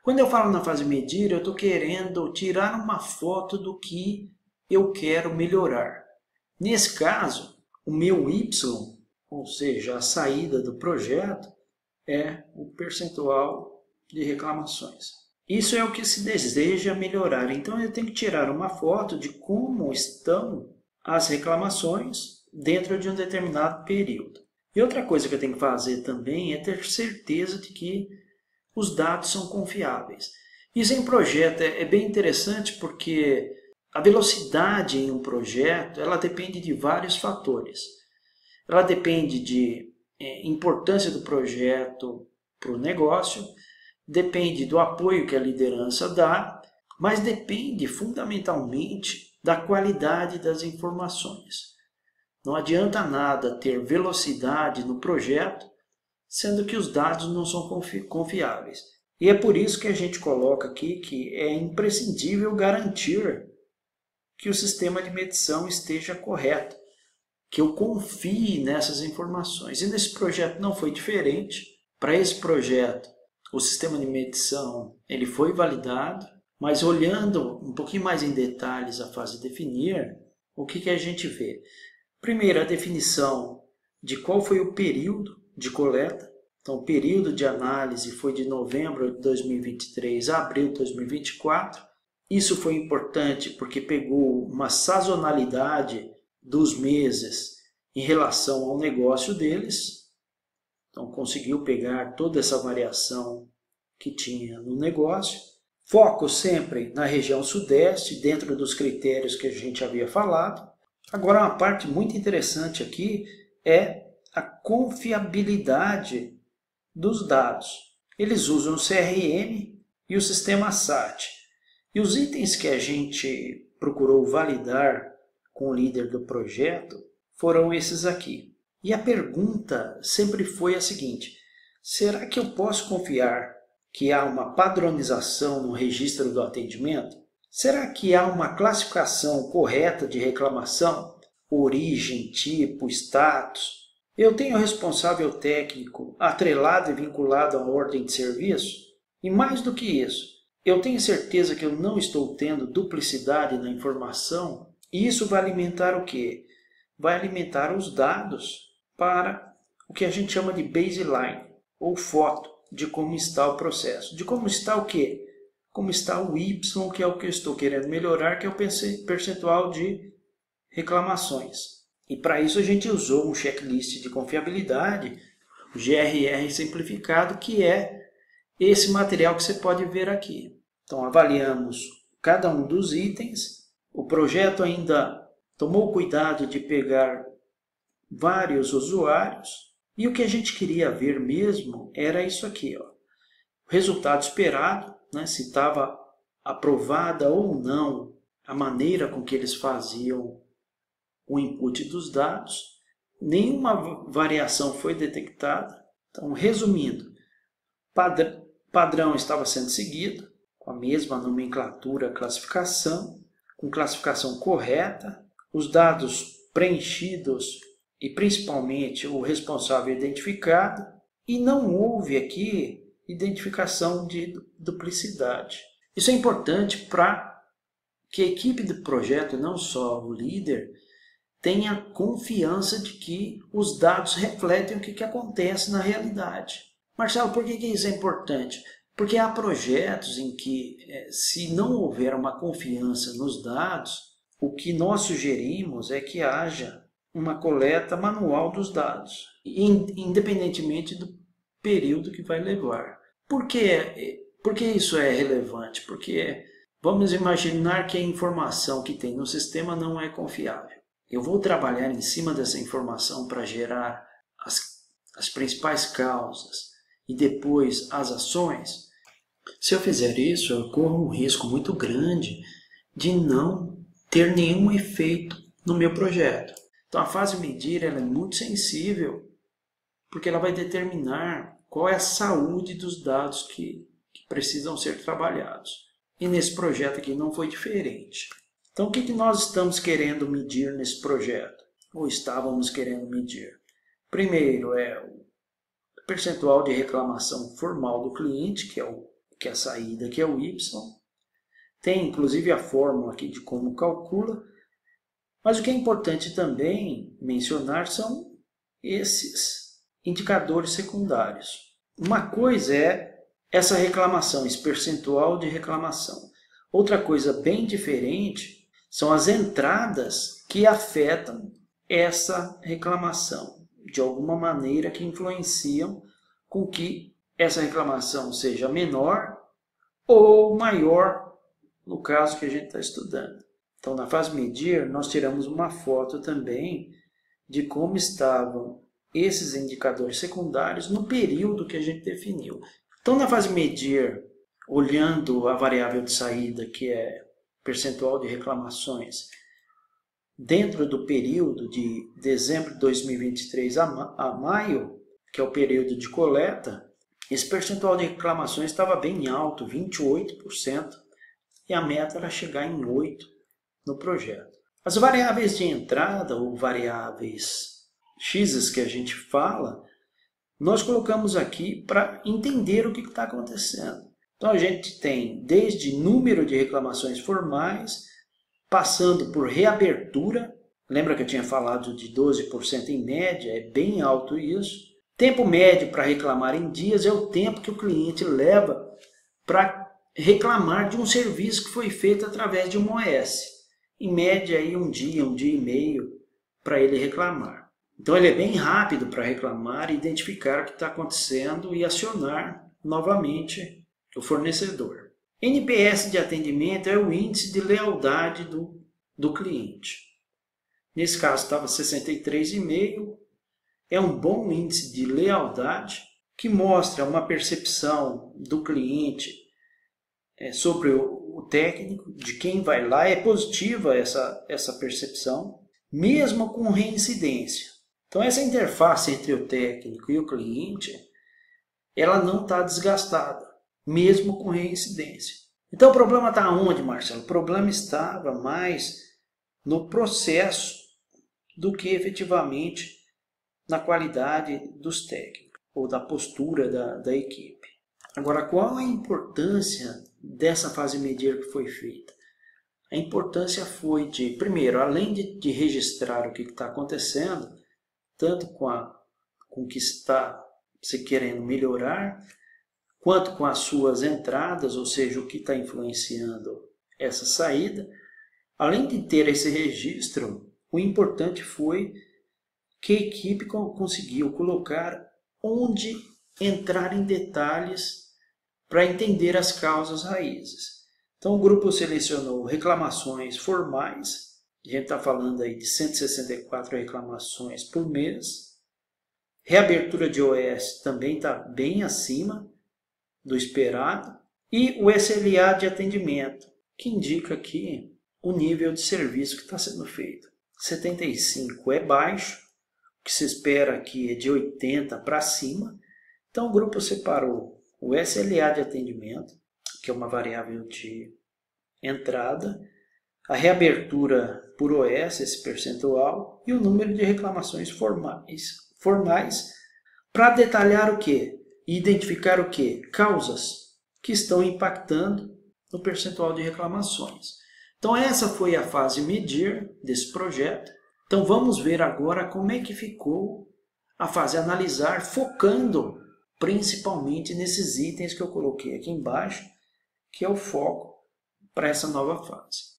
Quando eu falo na fase medir, eu estou querendo tirar uma foto do que eu quero melhorar. Nesse caso, o meu Y, ou seja, a saída do projeto, é o percentual de reclamações. Isso é o que se deseja melhorar. Então eu tenho que tirar uma foto de como estão as reclamações dentro de um determinado período. E outra coisa que eu tenho que fazer também é ter certeza de que os dados são confiáveis. Isso em projeto é bem interessante porque a velocidade em um projeto ela depende de vários fatores. Ela depende de importância do projeto para o negócio, depende do apoio que a liderança dá, mas depende fundamentalmente da qualidade das informações. Não adianta nada ter velocidade no projeto, sendo que os dados não são confiáveis. E é por isso que a gente coloca aqui que é imprescindível garantir que o sistema de medição esteja correto, que eu confie nessas informações. E nesse projeto não foi diferente. Para esse projeto, o sistema de medição ele foi validado, mas olhando um pouquinho mais em detalhes a fase de definir, o que a gente vê? Primeiro, a definição de qual foi o período de coleta. Então, o período de análise foi de novembro de 2023 a abril de 2024. Isso foi importante porque pegou uma sazonalidade dos meses em relação ao negócio deles. Então, conseguiu pegar toda essa variação que tinha no negócio. Foco sempre na região sudeste, dentro dos critérios que a gente havia falado. Agora, uma parte muito interessante aqui é a confiabilidade dos dados. Eles usam o CRM e o sistema SAT. E os itens que a gente procurou validar com o líder do projeto foram esses aqui. E a pergunta sempre foi a seguinte: será que eu posso confiar que há uma padronização no registro do atendimento? Será que há uma classificação correta de reclamação? Origem, tipo, status? Eu tenho responsável técnico atrelado e vinculado à ordem de serviço? E mais do que isso, eu tenho certeza que eu não estou tendo duplicidade na informação? E isso vai alimentar o quê? Vai alimentar os dados para o que a gente chama de baseline, ou foto de como está o processo. De como está o quê? Como está o Y, que é o que eu estou querendo melhorar, que é o percentual de reclamações. E para isso a gente usou um checklist de confiabilidade, o GRR simplificado, que é esse material que você pode ver aqui. Então avaliamos cada um dos itens. O projeto ainda tomou cuidado de pegar vários usuários. E o que a gente queria ver mesmo era isso aqui, ó. O resultado esperado, né, se estava aprovada ou não a maneira com que eles faziam o input dos dados. Nenhuma variação foi detectada. Então, resumindo, padrão estava sendo seguido, com a mesma nomenclatura, classificação, com classificação correta, os dados preenchidos e principalmente o responsável identificado, e não houve aqui identificação de duplicidade. Isso é importante para que a equipe do projeto, não só o líder, tenha confiança de que os dados refletem o que acontece na realidade. Marcelo, por que isso é importante? Porque há projetos em que, se não houver uma confiança nos dados, o que nós sugerimos é que haja uma coleta manual dos dados, independentemente do período que vai levar. Por que isso é relevante? Porque vamos imaginar que a informação que tem no sistema não é confiável. Eu vou trabalhar em cima dessa informação para gerar as principais causas e depois as ações. Se eu fizer isso, eu corro um risco muito grande de não ter nenhum efeito no meu projeto. Então a fase medir ela é muito sensível, porque ela vai determinar qual é a saúde dos dados que precisam ser trabalhados. E nesse projeto aqui não foi diferente. Então o que nós estamos querendo medir nesse projeto? Ou estávamos querendo medir? Primeiro é o percentual de reclamação formal do cliente, que é o que é a saída, que é o Y. Tem inclusive a fórmula aqui de como calcula. Mas o que é importante também mencionar são esses indicadores secundários. Uma coisa é essa reclamação, esse percentual de reclamação. Outra coisa bem diferente são as entradas que afetam essa reclamação, de alguma maneira que influenciam com que essa reclamação seja menor ou maior no caso que a gente está estudando. Então, na fase medir, nós tiramos uma foto também de como estavam esses indicadores secundários no período que a gente definiu. Então, na fase medir, olhando a variável de saída, que é percentual de reclamações, dentro do período de dezembro de 2023 a maio, que é o período de coleta, esse percentual de reclamações estava bem alto, 28%, e a meta era chegar em 8% no projeto. As variáveis de entrada, ou variáveis X que a gente fala, nós colocamos aqui para entender o que está acontecendo. Então a gente tem desde número de reclamações formais, passando por reabertura, lembra que eu tinha falado de 12% em média, é bem alto isso. Tempo médio para reclamar em dias é o tempo que o cliente leva para reclamar de um serviço que foi feito através de uma OS. Em média, aí, um dia e meio para ele reclamar. Então, ele é bem rápido para reclamar, identificar o que está acontecendo e acionar novamente o fornecedor. NPS de atendimento é o índice de lealdade do cliente. Nesse caso, estava 63,5. É um bom índice de lealdade que mostra uma percepção do cliente sobre o técnico, de quem vai lá. É positiva essa percepção, mesmo com reincidência. Então, essa interface entre o técnico e o cliente, ela não está desgastada, mesmo com reincidência. Então, o problema está onde, Marcelo? O problema estava mais no processo do que efetivamente na qualidade dos técnicos, ou da postura da equipe. Agora, qual a importância dessa fase medir que foi feita? A importância foi de, primeiro, além de registrar o que está acontecendo, tanto com o que está se querendo melhorar, quanto com as suas entradas, ou seja, o que está influenciando essa saída. Além de ter esse registro, o importante foi que a equipe conseguiu colocar onde entrar em detalhes para entender as causas raízes. Então, o grupo selecionou reclamações formais, a gente está falando aí de 164 reclamações por mês. Reabertura de OS também está bem acima do esperado. E o SLA de atendimento, que indica aqui o nível de serviço que está sendo feito. 75 é baixo, o que se espera aqui é de 80 para cima. Então o grupo separou o SLA de atendimento, que é uma variável de entrada, a reabertura por OS, esse percentual, e o número de reclamações formais para detalhar o quê? Identificar o quê? Causas que estão impactando no percentual de reclamações. Então essa foi a fase medir desse projeto. Então vamos ver agora como é que ficou a fase analisar, focando principalmente nesses itens que eu coloquei aqui embaixo, que é o foco para essa nova fase.